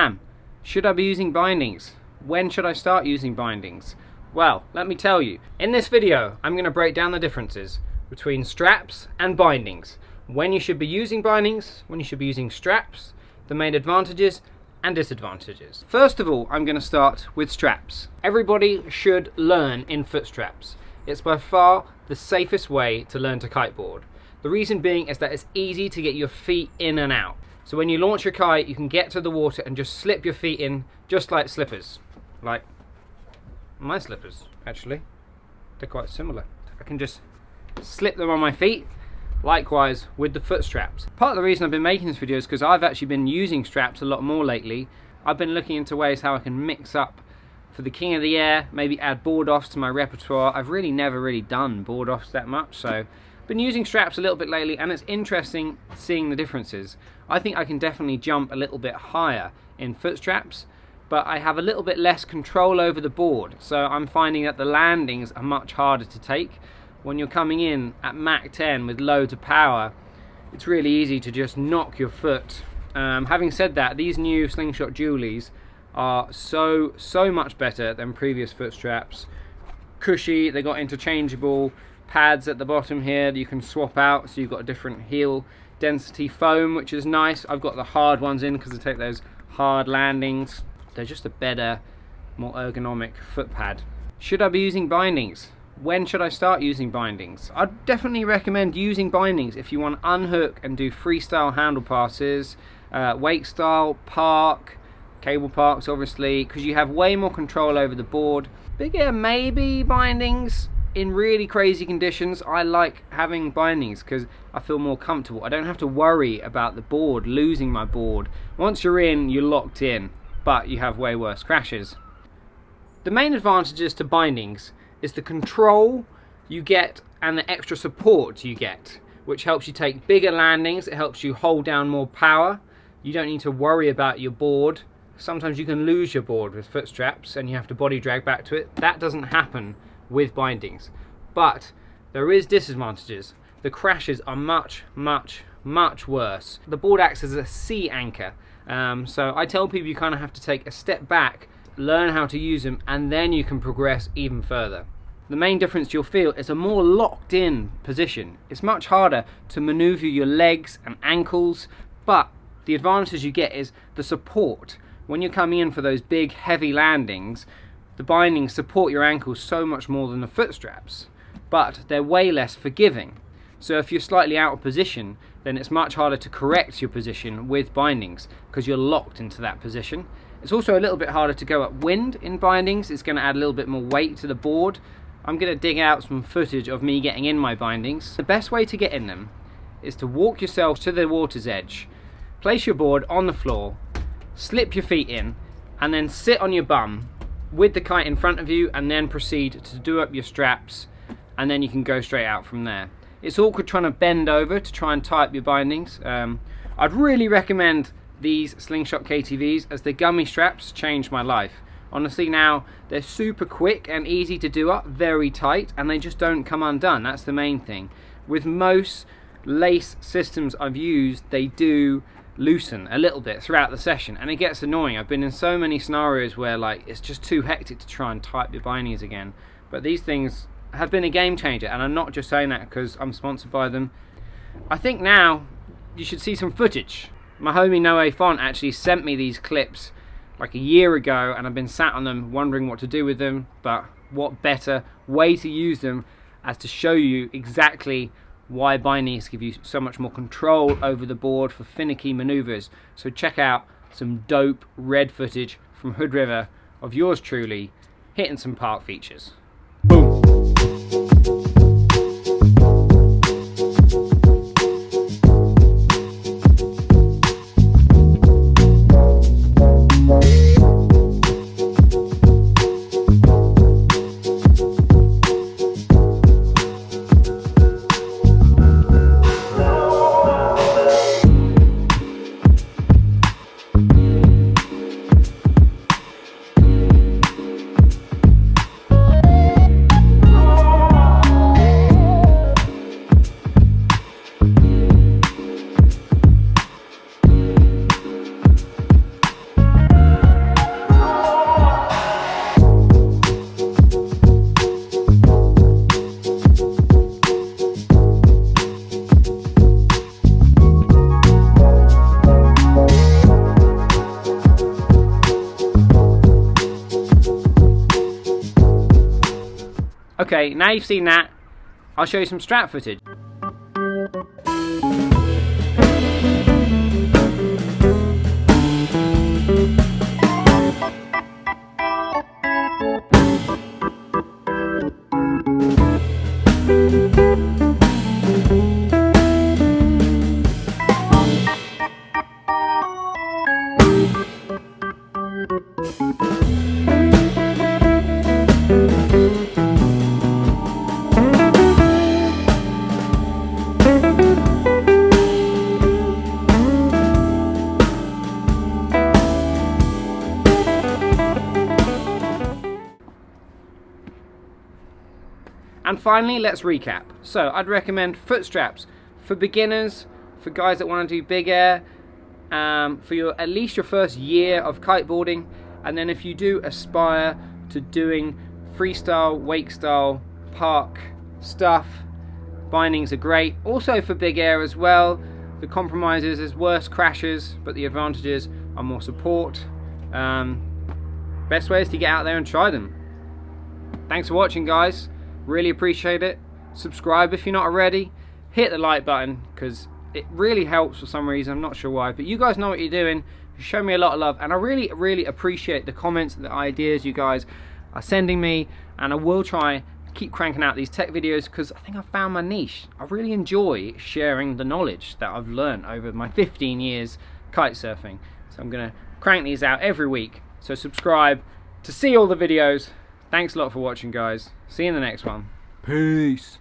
am. Should I be using bindings? When should I start using bindings? Well, let me tell you. In this video, I'm going to break down the differences between straps and bindings. When you should be using bindings, when you should be using straps, the main advantages and disadvantages. First of all, I'm going to start with straps. Everybody should learn in footstraps. It's by far the safest way to learn to kiteboard. The reason being is that it's easy to get your feet in and out. So when you launch your kite, you can get to the water and just slip your feet in, just like slippers. Like my slippers, actually. They're quite similar. I can just slip them on my feet. Likewise with the foot straps. Part of the reason I've been making this video is because I've actually been using straps a lot more lately. I've been looking into ways how I can mix up for the king of the air, maybe add board offs to my repertoire. I've never done board offs that much, so been using straps a little bit lately, and it's interesting seeing the differences. I think I can definitely jump a little bit higher in foot straps, but I have a little bit less control over the board, so I'm finding that the landings are much harder to take. When you're coming in at Mach 10 with loads of power, it's really easy to just knock your foot. Having said that, these new Slingshot Dualies are so much better than previous foot straps. Cushy, they got interchangeable pads at the bottom here that you can swap out, so you've got a different heel density foam, which is nice. I've got the hard ones in because they take those hard landings. They're just a better, more ergonomic foot pad. Should I be using bindings? When should I start using bindings? I'd definitely recommend using bindings if you want to unhook and do freestyle handle passes, wake style, park, cable parks obviously, because you have way more control over the board. But yeah, maybe bindings in really crazy conditions. I like having bindings because I feel more comfortable. I don't have to worry about the board, losing my board. Once you're in, you're locked in, but you have way worse crashes. The main advantages to bindings is the control you get and the extra support you get, which helps you take bigger landings. It helps you hold down more power. You don't need to worry about your board. Sometimes you can lose your board with foot straps and you have to body drag back to it. That doesn't happen with bindings. But there is disadvantages. The crashes are much worse. The board acts as a sea anchor. So I tell people you kind of have to take a step back, learn how to use them, and then you can progress even further. The main difference you'll feel is a more locked in position. It's much harder to maneuver your legs and ankles, but the advantage you get is the support. When you're coming in for those big heavy landings, the bindings support your ankles so much more than the foot straps, but they're way less forgiving. So if you're slightly out of position, then it's much harder to correct your position with bindings because you're locked into that position. It's also a little bit harder to go upwind in bindings. It's going to add a little bit more weight to the board. I'm going to dig out some footage of me getting in my bindings. The best way to get in them is to walk yourself to the water's edge, place your board on the floor, slip your feet in, and then sit on your bum with the kite in front of you, and then proceed to do up your straps, and then you can go straight out from there. It's awkward trying to bend over to try and tie up your bindings. I'd really recommend these Slingshot KTVs, as the gummy straps changed my life. Honestly, now they're super quick and easy to do up, very tight, and they just don't come undone. That's the main thing. With most lace systems I've used, they do loosen a little bit throughout the session, and it gets annoying. I've been in so many scenarios where like it's just too hectic to try and tie up your bindings again. But these things have been a game changer, and I'm not just saying that because I'm sponsored by them. I think now you should see some footage. My homie Noe Font actually sent me these clips like a year ago, and I've been sat on them wondering what to do with them, but what better way to use them as to show you exactly why bindings give you so much more control over the board for finicky maneuvers. So check out some dope red footage from Hood River of yours truly hitting some park features. Boom! Okay, now you've seen that, I'll show you some strap footage. And finally, let's recap. So I'd recommend foot straps for beginners, for guys that want to do big air, for at least your first year of kiteboarding, and then if you do aspire to doing freestyle, wake style, park stuff, bindings are great. Also for big air as well. The compromises is worse crashes, but the advantages are more support. Best way is to get out there and try them. Thanks for watching, guys. Really appreciate it. Subscribe if you're not already. Hit the like button because it really helps for some reason. I'm not sure why, but you guys know what you're doing. You show me a lot of love, and I really appreciate the comments, the ideas you guys are sending me, and I will try keep cranking out these tech videos because I think I've found my niche. I really enjoy sharing the knowledge that I've learned over my 15 years kite surfing. So I'm gonna crank these out every week. So subscribe to see all the videos. Thanks a lot for watching, guys. See you in the next one. Peace.